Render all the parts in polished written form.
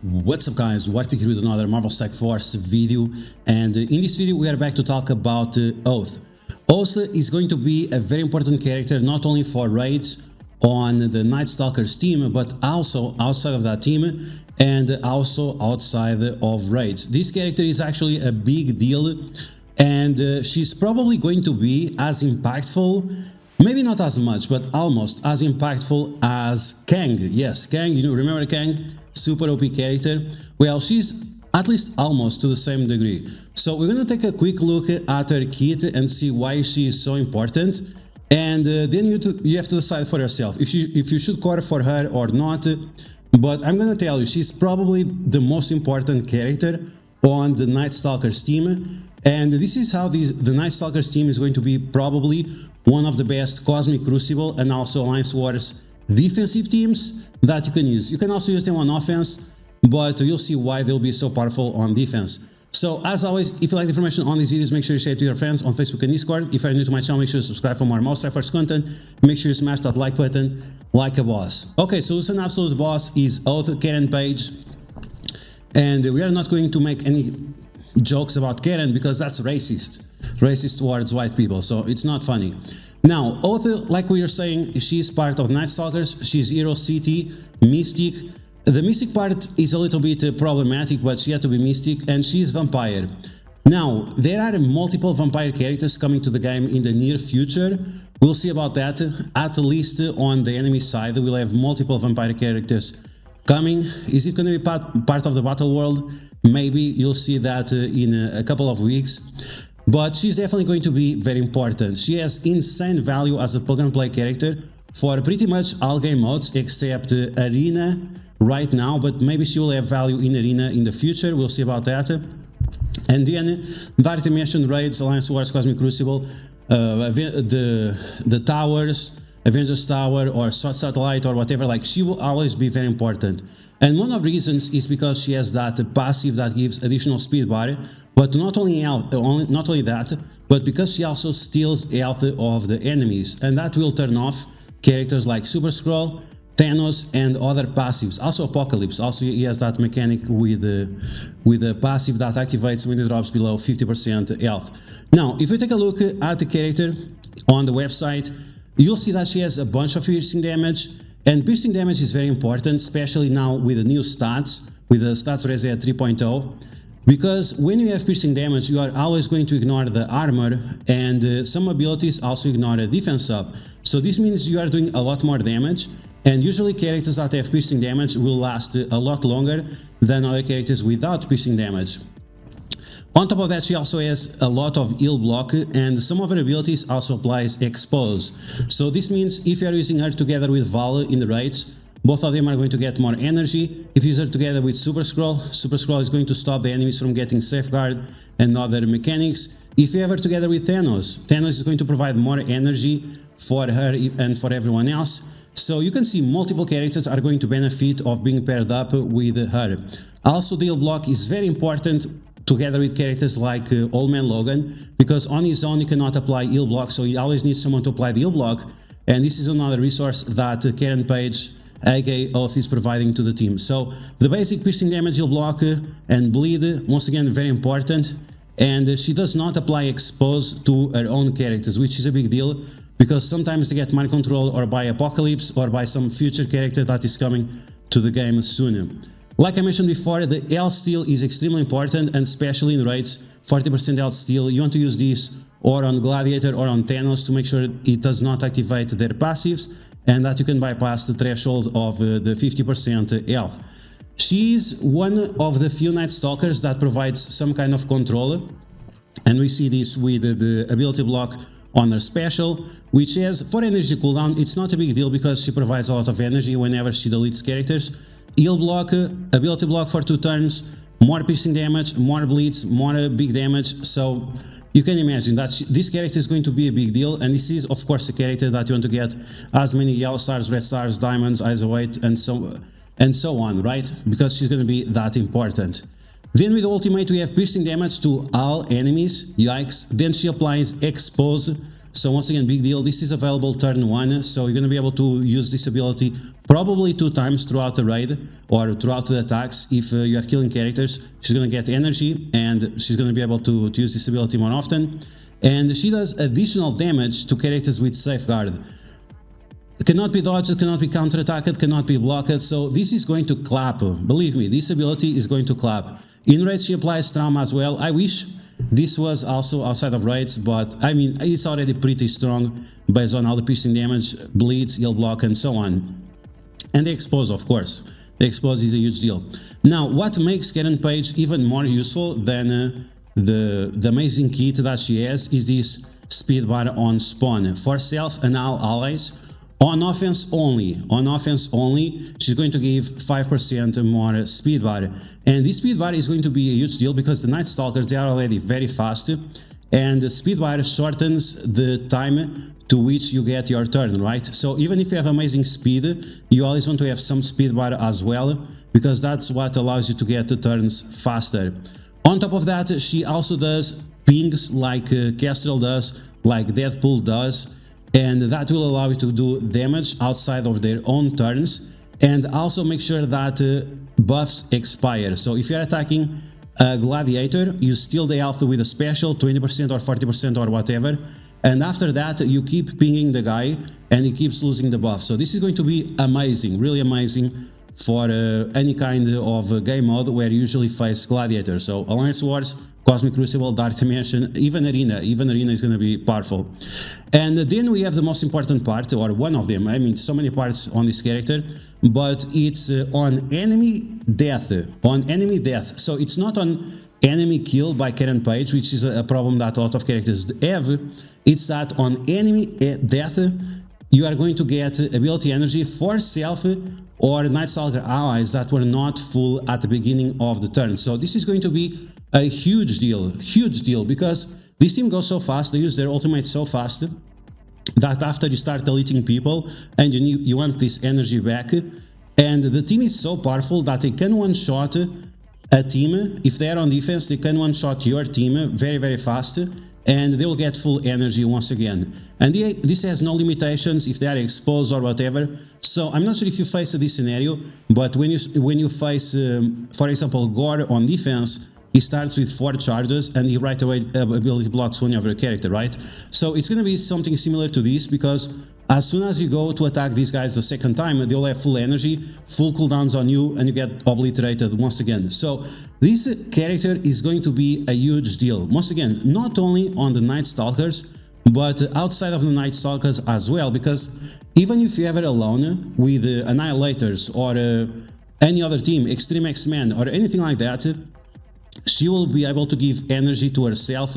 What's up guys, DuArktik here with another Marvel Strike Force video, and in this video we are back to talk about Oath. Oath is going to be a very important character not only for raids on the Night Stalkers team, but also outside of that team and also outside of raids. This character is actually a big deal, and she's probably going to be as impactful, maybe not as much, but almost as impactful as KANG. Yes, KANG, you know, remember KANG? Super OP character. Well, she's at least almost to the same degree. So we're gonna take a quick look at her kit and see why she is so important, and then you have to decide for yourself if you should core for her or not. But I'm gonna tell you, she's probably the most important character on the Night Stalkers team, and this is how the Night Stalkers team is going to be probably one of the best Cosmic Crucible and also Alliance Wars defensive teams that you can use. You can also use them on offense, but you'll see why they'll be so powerful on defense. So as always, if you like the information on these videos, make sure you share it to your friends on Facebook and Discord. If you're new to my channel, make sure you subscribe for more Marvel Strike Force content. Make sure you smash that like button like a boss. Okay, so who's an absolute boss is Oath Karen Page, and we are not going to make any jokes about Karen because that's racist towards white people, so it's not funny. Now, Oath, like we were saying, she's part of Night Stalkers. She's Hero City, Mystic. The Mystic part is a little bit problematic, but she had to be Mystic, and she's Vampire. Now, there are multiple Vampire characters coming to the game in the near future. We'll see about that. At least on the enemy side, we'll have multiple Vampire characters coming. Is it going to be part of the Battle World? Maybe you'll see that in a couple of weeks. But she's definitely going to be very important. She has insane value as a plug-and-play character for pretty much all game modes except Arena right now, but maybe she will have value in Arena in the future. We'll see about that. And then Dark Dimension raids, Alliance Wars, Cosmic Crucible, the towers, Avengers Tower or Sword Satellite or whatever, like she will always be very important. And one of the reasons is because she has that passive that gives additional speed bar, but not only that, but because she also steals health of the enemies, and that will turn off characters like Super Skrull, Thanos, and other passives. Also Apocalypse, also he has that mechanic with the passive that activates when it drops below 50% health. Now, if we take a look at the character on the website, you'll see that she has a bunch of piercing damage, and piercing damage is very important, especially now with the new stats, with the stats reset 3.0, because when you have piercing damage, you are always going to ignore the armor, and some abilities also ignore the defense up. So this means you are doing a lot more damage, and usually characters that have piercing damage will last a lot longer than other characters without piercing damage. On top of that, she also has a lot of heal block, and some of her abilities also applies expose. So this means if you are using her together with Val in the raids, both of them are going to get more energy. If you use her together with Super Skrull is going to stop the enemies from getting safeguard and other mechanics. If you have her together with Thanos is going to provide more energy for her and for everyone else. So you can see multiple characters are going to benefit of being paired up with her. Also, the heal block is very important together with characters like Old Man Logan, because on his own he cannot apply heal block, so he always needs someone to apply the heal block, and this is another resource that Karen Page, aka Oath, is providing to the team. So the basic piercing damage, heal block, and bleed, once again very important, and she does not apply expose to her own characters, which is a big deal, because sometimes they get mind control or by Apocalypse or by some future character that is coming to the game soon. Like I mentioned before, the health steal is extremely important, and especially in raids, 40% health steal. You want to use this or on Gladiator or on Thanos to make sure it does not activate their passives, and that you can bypass the threshold of the 50% health. She is one of the few Night Stalkers that provides some kind of control, and we see this with the ability block on her special, which has 4 energy cooldown. It's not a big deal because she provides a lot of energy whenever she deletes characters. Heal block, ability block for 2 turns, more piercing damage, more bleeds, more big damage. So you can imagine that this character is going to be a big deal, and this is of course a character that you want to get as many yellow stars, red stars, diamonds, eyes of white, and so on, right? Because she's going to be that important. Then with the ultimate we have piercing damage to all enemies, yikes. Then she applies expose So once again, big deal. This is available turn 1, so you're going to be able to use this ability probably 2 times throughout the raid or throughout the attacks. If you are killing characters, she's going to get energy and she's going to be able to use this ability more often. And she does additional damage to characters with Safeguard. It cannot be dodged, cannot be counterattacked, cannot be blocked, so this is going to clap. Believe me, this ability is going to clap. In raids she applies trauma as well. I wish this was also outside of raids, but I mean, it's already pretty strong based on all the piercing damage, bleeds, heal block, and so on. And the expose, of course. The expose is a huge deal. Now, what makes Karen Page even more useful than the amazing kit that she has is this speed bar on spawn. For self and all allies, on offense only, she's going to give 5% more speed bar. And this speed bar is going to be a huge deal because the Night Stalkers, they are already very fast. And the speed bar shortens the time to which you get your turn, right? So even if you have amazing speed, you always want to have some speed bar as well, because that's what allows you to get the turns faster. On top of that, she also does pings like Kestrel does, like Deadpool does, and that will allow you to do damage outside of their own turns, and also make sure that buffs expire. So if you're attacking a Gladiator, you steal the health with a special 20% or 40% or whatever, and after that you keep pinging the guy and he keeps losing the buff. So this is going to be amazing, really amazing for any kind of game mode where you usually face Gladiator. So Alliance Wars, Cosmic Crucible, Dark Dimension, even Arena is going to be powerful. And then we have the most important part, or one of them. I mean, so many parts on this character, but it's on enemy death. So it's not on enemy kill by Karen Page, which is a problem that a lot of characters have. It's that on enemy death, you are going to get ability energy for self or Night Stalker allies that were not full at the beginning of the turn. So this is going to be a huge deal, because this team goes so fast, they use their ultimate so fast, that after you start deleting people and you want this energy back, and the team is so powerful that they can one-shot a team. If they are on defense, they can one-shot your team very, very fast, and they will get full energy once again. And this has no limitations if they are exposed or whatever. So I'm not sure if you face this scenario, but when you face, for example, Gore on defense, he starts with 4 charges and he right away ability blocks one of your character, right? So it's going to be something similar to this, because as soon as you go to attack these guys the second time, they'll have full energy, full cooldowns on you, and you get obliterated once again. So this character is going to be a huge deal. Once again, not only on the Night Stalkers, but outside of the Night Stalkers as well, because even if you have it alone with Annihilators or any other team, Extreme X-Men or anything like that, she will be able to give energy to herself,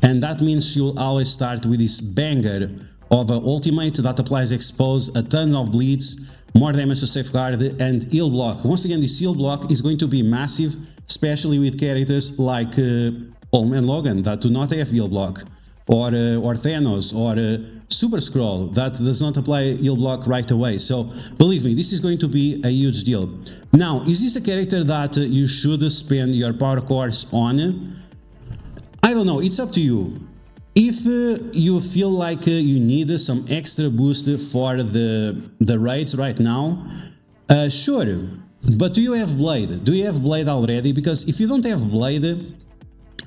and that means she will always start with this banger of an ultimate that applies expose, a ton of bleeds, more damage to safeguard, and heal block. Once again, this heal block is going to be massive, especially with characters like Old Man Logan that do not have heal block, or Thanos, or Super Skrull that does not apply heal block right away. So believe me, this is going to be a huge deal. Now, is this a character that you should spend your power cores on? I don't know, it's up to you. If you feel like you need some extra boost for the raids right now, sure. But do you have Blade? Do you have Blade already? Because if you don't have Blade,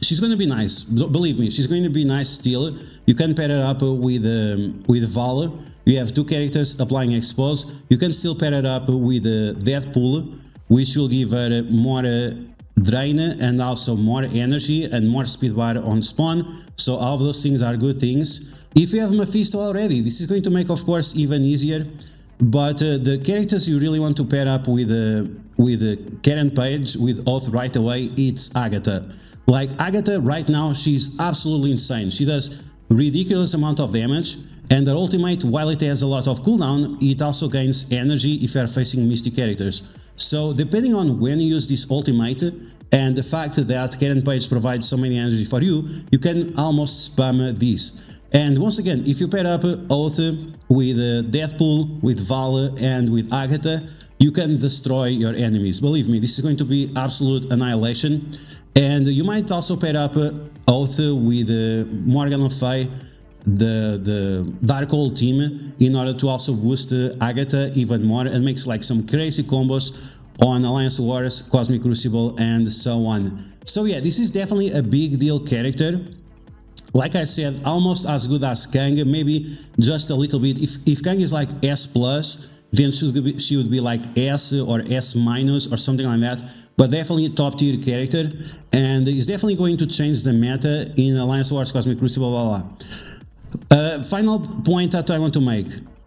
she's going to be nice. Believe me, she's going to be nice still. You can pair it up with Val. You have 2 characters applying expose. You can still pair it up with Deadpool, which will give her more drain and also more energy and more speed bar on spawn. So all of those things are good things. If you have Mephisto already, this is going to make, of course, even easier. But the characters you really want to pair up with Karen Page, with Oath right away, it's Agatha. Like Agatha right now, she's absolutely insane. She does ridiculous amount of damage, and her ultimate, while it has a lot of cooldown, it also gains energy if you are facing Misty characters. So depending on when you use this ultimate and the fact that Karen Page provides so many energy for you, you can almost spam this. And once again, if you pair up Oath with Deadpool, with Val, and with Agatha, you can destroy your enemies. Believe me, this is going to be absolute annihilation. And you might also pair up Oath with Morgan Le Fay the Darkhold team in order to also boost Agatha even more and makes like some crazy combos on Alliance Wars, Cosmic Crucible, and so on. So yeah, this is definitely a big deal character. Like I said, almost as good as KANG, maybe just a little bit. If KANG is like S+, then she would be like S or S- or something like that. But definitely a top tier character, and is definitely going to change the meta in Alliance Wars, Cosmic Crucible, blah blah. Final point that I want to make.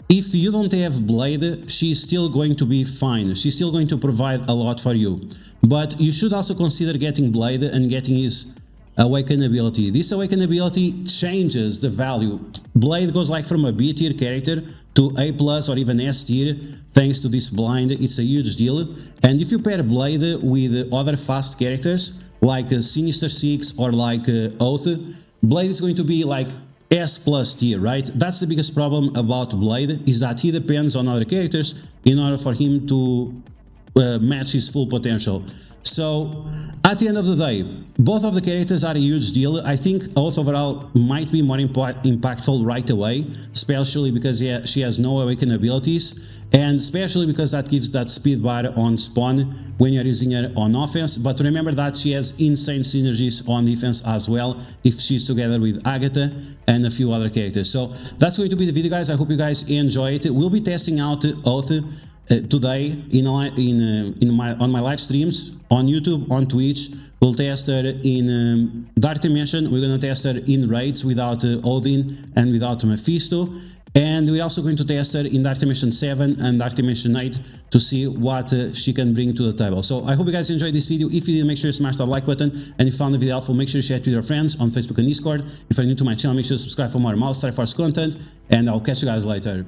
If you don't have Blade, she's still going to be fine. She's still going to provide a lot for you. But you should also consider getting Blade and getting his Awaken ability. This Awaken ability changes the value. Blade goes like from a B tier character to A+ or even S tier thanks to this blind. It's a huge deal. And if you pair Blade with other fast characters like Sinister Six or like Oath, Blade is going to be like S+ tier, right? That's the biggest problem about Blade, is that he depends on other characters in order for him to match his full potential. So at the end of the day, both of the characters are a huge deal. I think Oath overall might be more impactful right away, especially because she has no Awaken abilities, and especially because that gives that speed bar on spawn when you're using her on offense. But remember that she has insane synergies on defense as well if she's together with Agatha and a few other characters. So that's going to be the video, guys. I hope you guys enjoy it. We'll be testing out Oath today on my live streams on YouTube, on Twitch. We'll test her in Dark Dimension. We're going to test her in raids without Odin and without Mephisto. And we're also going to test her in Dark Dimension 7 and Dark Dimension 8 to see what she can bring to the table. So I hope you guys enjoyed this video. If you did, make sure you smash that like button. And if you found the video helpful, make sure you share it with your friends on Facebook and Discord. If you're new to my channel, make sure to subscribe for more Strike Force content. And I'll catch you guys later.